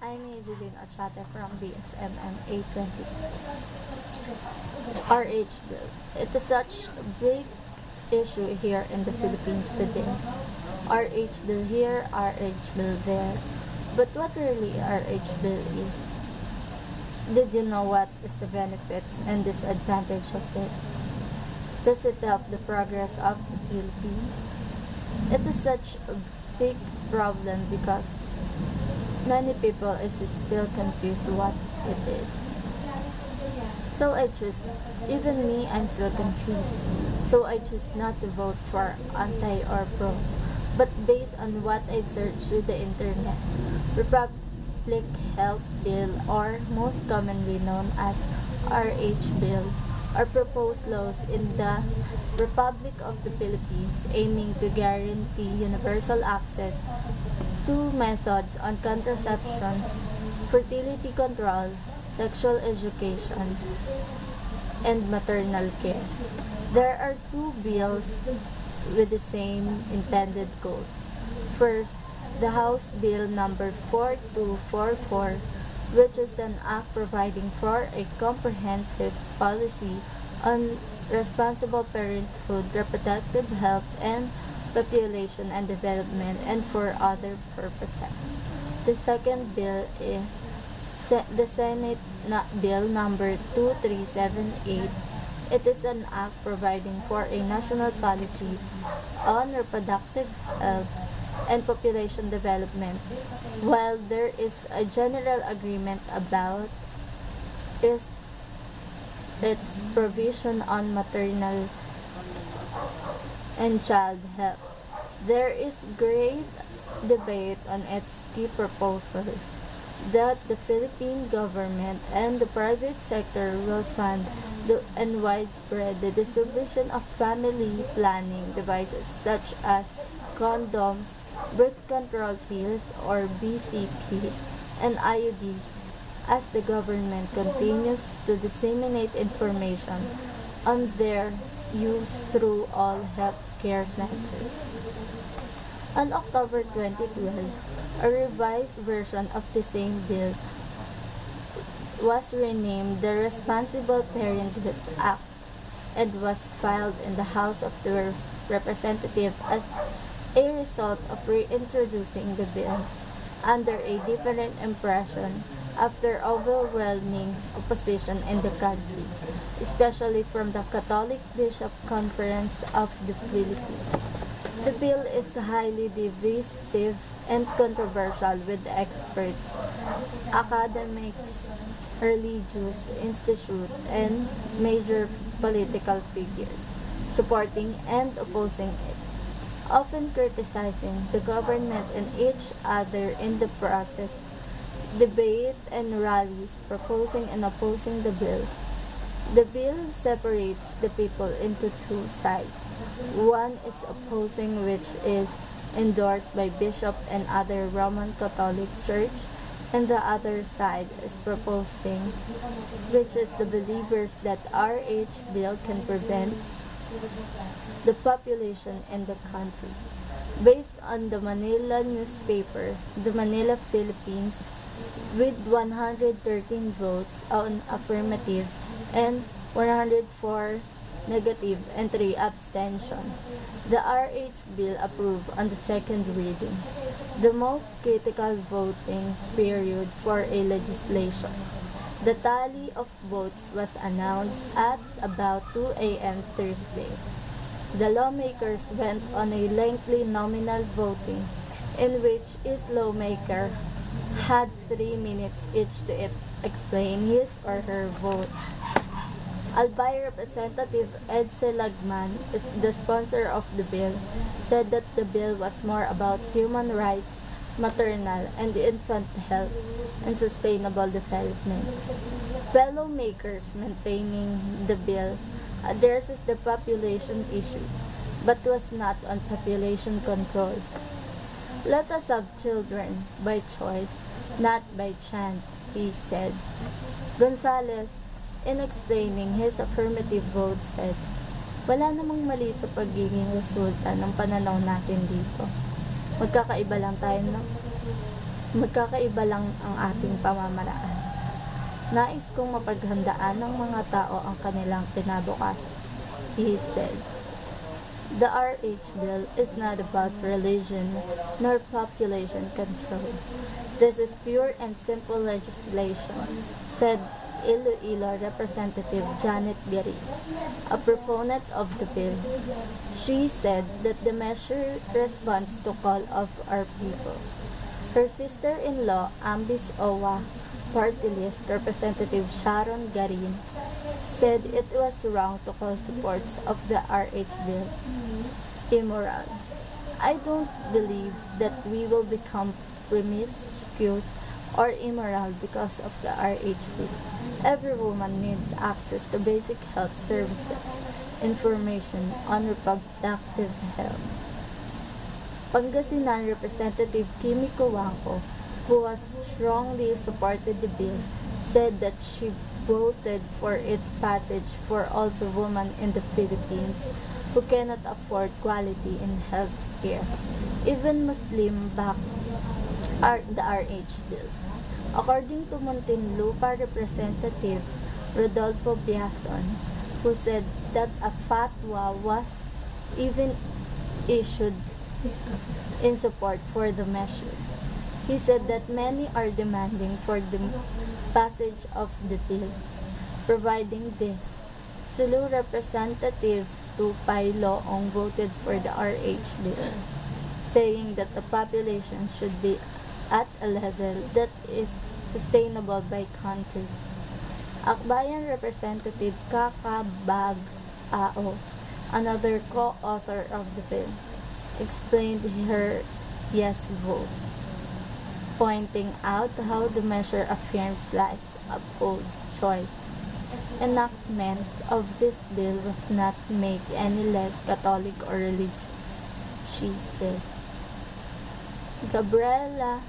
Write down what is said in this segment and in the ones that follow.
I'm Hazelin Ochate from BSMM824. RH Bill. It is such a big issue here in the Philippines today. RH Bill here, RH Bill there. But what really RH Bill is? Did you know what is the benefits and disadvantage of it? Does it help the progress of the Philippines? It is such a big problem because many people is still confused what it is. So I choose, even me, I'm still confused. So I choose not to vote for anti or pro. But based on what I've searched through the internet, Republic Health Bill, or most commonly known as RH Bill, are proposed laws in the Republic of the Philippines aiming to guarantee universal access to methods on contraception, fertility control, sexual education, and maternal care. There are two bills with the same intended goals. First, the House Bill number 4244, which is an act providing for a comprehensive policy on responsible parenthood, reproductive health, and population and development, and for other purposes. The second bill is the Senate Bill number 2378. It is an act providing for a national policy on reproductive health and population development. While there is a general agreement about its provision on maternal and child health, there is great debate on its key proposal that the Philippine government and the private sector will fund and widespread the distribution of family planning devices such as condoms, birth control pills or BCPs, and IUDs as the government continues to disseminate information on their use through all health care centers. On October 2012, a revised version of the same bill was renamed the Responsible Parenthood Act and was filed in the House of the Representatives as a result of reintroducing the bill under a different impression after overwhelming opposition in the country, especially from the Catholic Bishop Conference of the Philippines. The bill is highly divisive and controversial with experts, academics, religious institutes, and major political figures supporting and opposing it, often criticizing the government and each other in the process. Debate and rallies proposing and opposing the bills. The bill separates the people into two sides. One is opposing, which is endorsed by bishop and other Roman Catholic Church, and the other side is proposing, which is the believers that RH bill can prevent the population in the country. Based on the Manila newspaper, the Manila Philippines, with 113 votes on affirmative and 104 negative and 3 abstention, the RH bill approved on the second reading, the most critical voting period for a legislation. The tally of votes was announced at about 2 a.m. Thursday. The lawmakers went on a lengthy nominal voting in which each lawmaker had 3 minutes each to explain his or her vote. Albay Representative Edse Lagman, the sponsor of the bill, said that the bill was more about human rights, maternal and infant health, and sustainable development. Fellow makers maintaining the bill addresses the population issue, but was not on population control. Let us have children by choice, not by chance, he said. Gonzales, in explaining his affirmative vote, said, wala namang mali sa pagiging resulta ng pananaw natin dito. Magkakaiba lang tayo Magkakaiba lang ang ating pamamaraan. Nais kong mapaghandaan ng mga tao ang kanilang kinabukasan, he said. The RH bill is not about religion nor population control. This is pure and simple legislation, said Iloilo Representative Janet Gary, a proponent of the bill. She said that the measure responds to call of our people. Her sister-in-law, Ambis Owa, Party List Representative Sharon Garin, said it was wrong to call supports of the RH bill immoral. I don't believe that we will become promiscuous or immoral because of the RH bill. Every woman needs access to basic health services, information on reproductive health. Pangasinan Representative Kimiko Wangko, who has strongly supported the bill, said that she voted for its passage for all the women in the Philippines who cannot afford quality in health care. Even Muslim backed the RH bill. According to Muntinlupa Representative Rodolfo Biason, who said that a fatwa was even issued in support for the measure. He said that many are demanding for the passage of the bill. Providing this, Sulu Representative Tupay Loong voted for the RH bill, saying that the population should be at a level that is sustainable by country. Akbayan Representative Kakabag Ao, another co-author of the bill, explained her yes vote, pointing out how the measure affirms life, upholds choice. Enactment of this bill was not make any less Catholic or religious, she said. Gabriela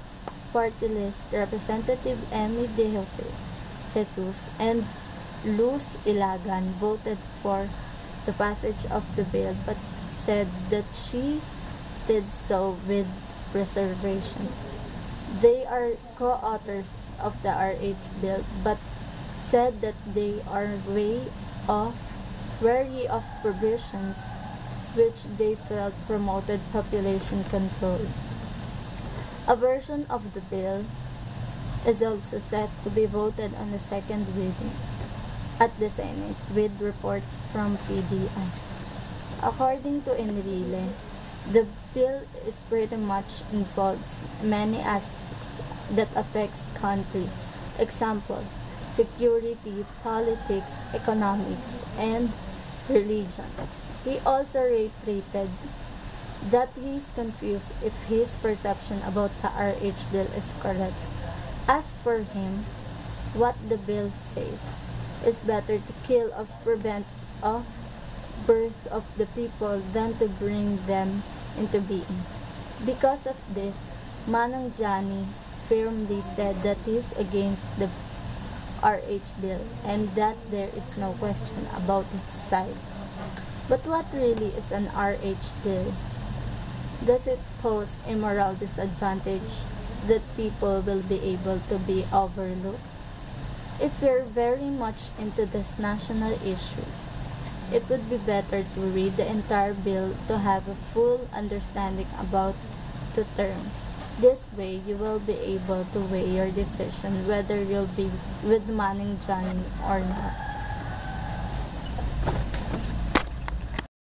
Party List Representative Emmy De Jesus and Luz Ilagan voted for the passage of the bill but said that she did so with reservation. They are co-authors of the RH bill but said that they are wary of provisions which they felt promoted population control. A version of the bill is also set to be voted on the second reading at the Senate with reports from PDI. According to Enrile, the bill is pretty much involves many aspects that affects country. Example, security, politics, economics, and religion. He also reiterated that he is confused if his perception about the RH bill is correct. As for him, what the bill says is better to kill or prevent of birth of the people than to bring them into being. Because of this, Manong Johnny firmly said that he is against the RH bill and that there is no question about his side. But what really is an RH bill? Does it pose a moral disadvantage that people will be able to be overlooked? If we're very much into this national issue, it would be better to read the entire bill to have a full understanding about the terms. This way, you will be able to weigh your decision whether you'll be with Manning Johnny or not.